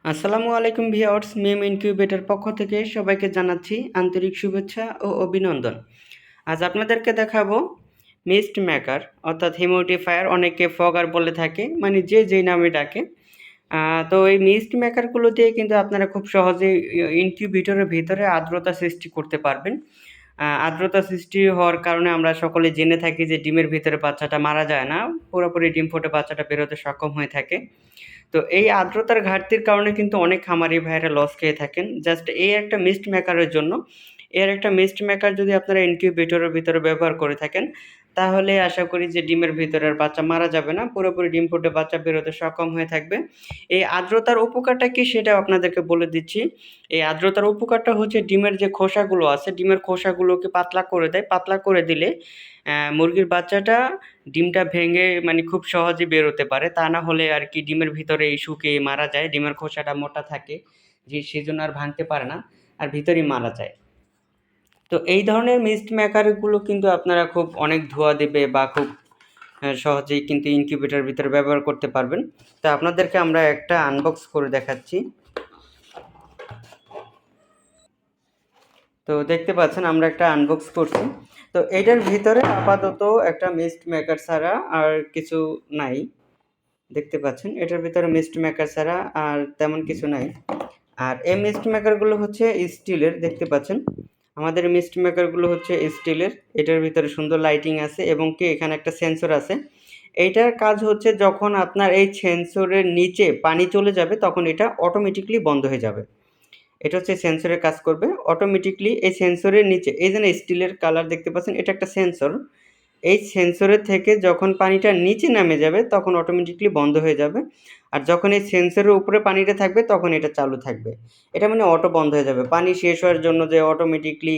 আসসালামু আলাইকুম ভিউয়ার্স, মিম ইনকিউবেটর পক্ষ থেকে সবাইকে জানাচ্ছি আন্তরিক শুভেচ্ছা ও অভিনন্দন। আজ আপনাদেরকে দেখাবো মিস্ট মেকার অর্থাৎ হিউমিডিফায়ার, অনেকে ফগার বলে থাকে, মানে যে যেই নামে ডাকে। তো এই মিস্ট মেকারগুলো দিয়ে কিন্তু আপনারা খুব সহজেই ইনকিউবেটরের ভিতরে আর্দ্রতা সৃষ্টি করতে পারবেন। আর্দ্রতা সৃষ্টি হওয়ার কারণে আমরা সকলে জেনে থাকি যে ডিমের ভিতরে বাচ্চাটা মারা যায় না, পুরোপুরি ডিম ফুটে বাচ্চাটা বেরোতে সক্ষম হয়ে থাকে। তো এই আর্দ্রতার ঘাটতির কারণে কিন্তু অনেক খামারি ভাইয়েরা লস খেয়ে থাকেন। জাস্ট এই একটা মিস্ট মেকারের জন্য, এর একটা মিস্ট মেকার যদি আপনারা ইনকিউবেটরের ভিতরে ব্যবহার করে থাকেন, তাহলে আশা করি যে ডিমের ভিতরের বাচ্চা মারা যাবে না, পুরোপুরি ডিম ফুটে বাচ্চা বেরোতে সক্ষম হয়ে থাকবে। এই আর্দ্রতার উপকারটা কি সেটাও আপনাদেরকে বলে দিচ্ছি। এই আর্দ্রতার উপকারটা হচ্ছে ডিমের যে খোসাগুলো আছে, ডিমের খোসাগুলোকে পাতলা করে দেয়। পাতলা করে দিলে মুরগির বাচ্চাটা ডিমটা ভেঙে মানে খুব সহজে বেরোতে পারে। তা না হলে আর কি ডিমের ভিতরে শুকিয়ে মারা যায়। ডিমের খোসাটা মোটা থাকে, সেজন্য আর ভাঙতে পারে না, আর ভিতরেই মারা যায়। তো এই ধরনের মিস্ট মেকারগুলো কিন্তু আপনারা খুব অনেক ধোঁয়া দেবে বা খুব সহজেই কিন্তু ইনকিউবেটরের ভিতরে ব্যবহার করতে পারবেন। তো আপনাদেরকে আমরা একটা আনবক্স করে দেখাচ্ছি। তো দেখতে পাচ্ছেন আমরা একটা আনবক্স করছি। তো এইটার ভিতরে আপাতত একটা মিস্ট মেকার ছাড়া আর কিছু নাই। দেখতে পাচ্ছেন এটার ভিতরে মিস্ট মেকার ছাড়া আর তেমন কিছু নাই। আর এই মিস্ট মেকারগুলো হচ্ছে স্টিলের, দেখতে পাচ্ছেন আমাদের মিস্ট মেকারগুলো হচ্ছে স্টিলের। এটার ভিতরে সুন্দর লাইটিং আছে এবং কি এখানে একটা সেন্সর আছে। এইটার কাজ হচ্ছে যখন আপনার এই সেন্সরের নিচে পানি চলে যাবে তখন এটা অটোমেটিকলি বন্ধ হয়ে যাবে। এটা হচ্ছে সেন্সরের কাজ করবে অটোমেটিকলি। এই সেন্সরের নিচে এই যে স্টিলের কালার দেখতে পাচ্ছেন, এটা একটা সেন্সর। এই সেন্সরের থেকে যখন পানিটা নিচে নেমে যাবে তখন অটোমেটিকলি বন্ধ হয়ে যাবে। আর যখন এই সেন্সরের উপরে পানিটা থাকবে তখন এটা চালু থাকবে। এটা মানে অটো বন্ধ হয়ে যাবে। পানি শেষ হওয়ার জন্য যে অটোমেটিকলি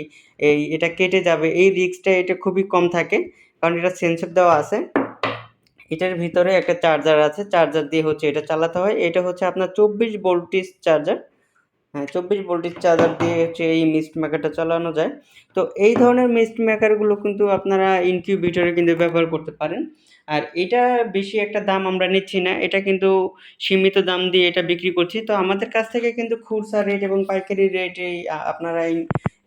এটা কেটে যাবে, এই রিস্কটা এটা খুবই কম থাকে, কারণ এটা সেন্সর দেওয়া আছে। এটার ভিতরে একটা চার্জার আছে, চার্জার দিয়ে হচ্ছে এটা চালাতে হয়। এটা হচ্ছে আপনার 24 ভোল্টেজ চার্জার। হ্যাঁ, 24 ভোল্টেজ চার্জার দিয়ে হচ্ছে এই মিস্ট মেকারটা চালানো যায়। তো এই ধরনের মিস্ট মেকারগুলো কিন্তু আপনারা ইনকিউবেটরে কিন্তু ব্যবহার করতে পারেন। আর এটা বেশি একটা দাম আমরা নিচ্ছি না, এটা কিন্তু সীমিত দাম দিয়ে এটা বিক্রি করছি। তো আমাদের কাছ থেকে কিন্তু খুচরা রেট এবং পাইকারি রেট আপনারা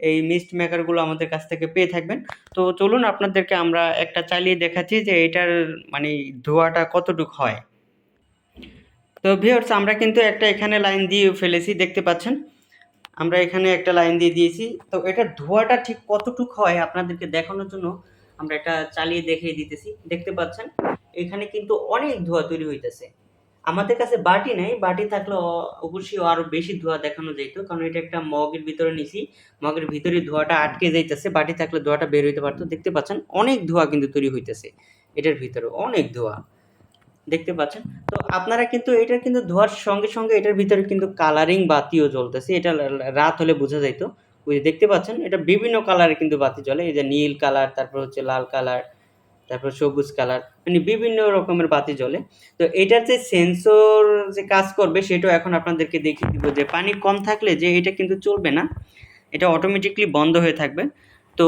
এই মিস্ট মেকারগুলো আমাদের কাছ থেকে পেয়ে থাকবেন। তো চলুন আপনাদেরকে আমরা একটা চালিয়ে দেখাচ্ছি যে এটার মানে ধোঁয়াটা কতটুকু হয়। তো ভিউয়ার্স, আমরা কিন্তু একটা এখানে লাইন দিয়ে ফেলেছি, দেখতে পাচ্ছেন আমরা এখানে একটা লাইন দিয়ে দিয়েছি। তো এটার ধোঁয়াটা ঠিক কতটুক হয় আপনাদেরকে দেখানোর জন্য আমরা এটা চালিয়ে দেখিয়ে দিতেছি। দেখতে পাচ্ছেন এখানে কিন্তু অনেক ধোঁয়া তৈরি হইতেছে। আমাদের কাছে বাটি নেই, বাটি থাকলে অবশ্যই আরো বেশি ধোঁয়া দেখানো যেত, কারণ এটা একটা মগের ভিতরে নিছি, মগের ভিতরে ধোঁয়াটা আটকে যাইতেছে। বাটি থাকলে ধোঁয়াটা বের হইতে পারতো। দেখতে পাচ্ছেন অনেক ধোঁয়া কিন্তু তৈরি হইতেছে, এটার ভিতরে অনেক ধোঁয়া দেখতে পাচ্ছেন। তো আপনারা কিন্তু এটার কিন্তু ধোয়ার সঙ্গে সঙ্গে এটার ভিতরে কিন্তু কালারিং বাতিও জ্বলতেছে। এটা রাত হলে বোঝা যাইতো। ওই যে দেখতে পাচ্ছেন এটা বিভিন্ন কালারের কিন্তু বাতি জ্বলে, এই যে নীল কালার, তারপর হচ্ছে লাল কালার, তারপর সবুজ কালার, মানে বিভিন্ন রকমের বাতি জ্বলে। তো এটার যে সেন্সর যে কাজ করবে সেটাও এখন আপনাদেরকে দেখিয়ে দিব, যে পানি কম থাকলে যে এটা কিন্তু চলবে না, এটা অটোমেটিকলি বন্ধ হয়ে থাকবে। তো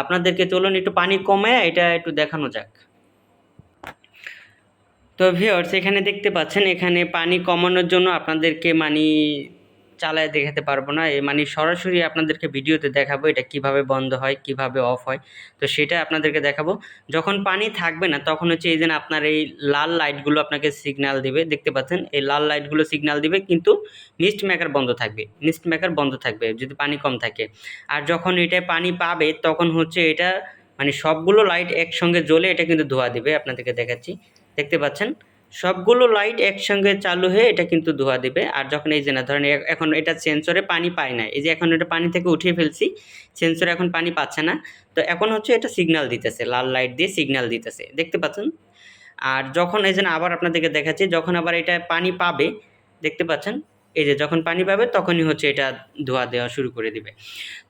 আপনাদেরকে চলুন একটু পানি কমে এটা একটু দেখানো যাক। তো ভিউয়ার্স, এখানে দেখতে পাচ্ছেন এখানে পানি কমানোর জন্য আপনাদেরকে চালায় দেখাতে পারবো না, সরাসরি আপনাদেরকে ভিডিওতে দেখাবো এটা কিভাবে বন্ধ হয়, কিভাবে অফ হয়। তো সেটা আপনাদেরকে দেখাবো। যখন পানি থাকবে না তখন হচ্ছে এই যে আপনার এই লাল লাইটগুলো আপনাকে সিগন্যাল দিবে, দেখতে পাচ্ছেন এই লাল লাইটগুলো সিগন্যাল দিবে, কিন্তু মিস্ট মেকার বন্ধ থাকবে। মিস্ট মেকার বন্ধ থাকবে যদি পানি কম থাকে। আর যখন এটা পানি পাবে তখন হচ্ছে এটা সবগুলো লাইট একসঙ্গে জ্বলে এটা কিন্তু ধোঁয়া দিবে। আপনাদেরকে দেখাচ্ছি, দেখতে পাচ্ছেন সবগুলো লাইট একসঙ্গে চালু হয়ে এটা কিন্তু ধোঁয়া দিবে। আর যখন এই যে না ধরেন এখন এটা সেন্সরে পানি পায় না, এই যে এখন এটা পানি থেকে উঠিয়ে ফেলছি, সেন্সরে এখন পানি পাচ্ছে না। তো এখন হচ্ছে এটা সিগন্যাল দিতেছে, লাল লাইট দিয়ে সিগন্যাল দিতেছে, দেখতে পাচ্ছেন। আর যখন এই যে আবার আপনাদেরকে দেখাচ্ছি, যখন আবার এটা পানি পাবে, দেখতে পাচ্ছেন এই যে যখন পানি পাবে তখনই হচ্ছে এটা ধোঁয়া দেওয়া শুরু করে দিবে।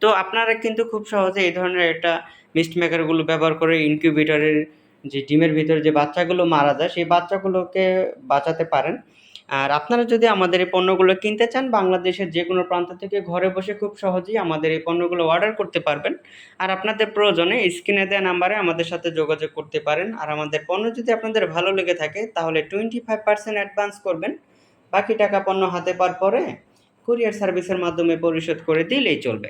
তো আপনারা কিন্তু খুব সহজে এই ধরনের একটা মিস্ট মেকারগুলো ব্যবহার করে ইনকিউবেটরের যে ডিমের ভিতরে যে বাচ্চাগুলো মারা যায় সেই বাচ্চাগুলোকে বাঁচাতে পারেন। আর আপনারা যদি আমাদের এই পণ্যগুলো কিনতে চান, বাংলাদেশের যে কোনো প্রান্ত থেকে ঘরে বসে খুব সহজেই আমাদের এই পণ্যগুলো অর্ডার করতে পারবেন। আর আপনাদের প্রয়োজনে স্ক্রিনে দেওয়া নাম্বারে আমাদের সাথে যোগাযোগ করতে পারেন। আর আমাদের পণ্য যদি আপনাদের ভালো লেগে থাকে তাহলে 25% অ্যাডভান্স করবেন। বাকি টাকা পণ্য হাতে পাওয়ার পরে কুরিয়ার সার্ভিসের মাধ্যমে পরিশোধ করে দিলেই চলবে।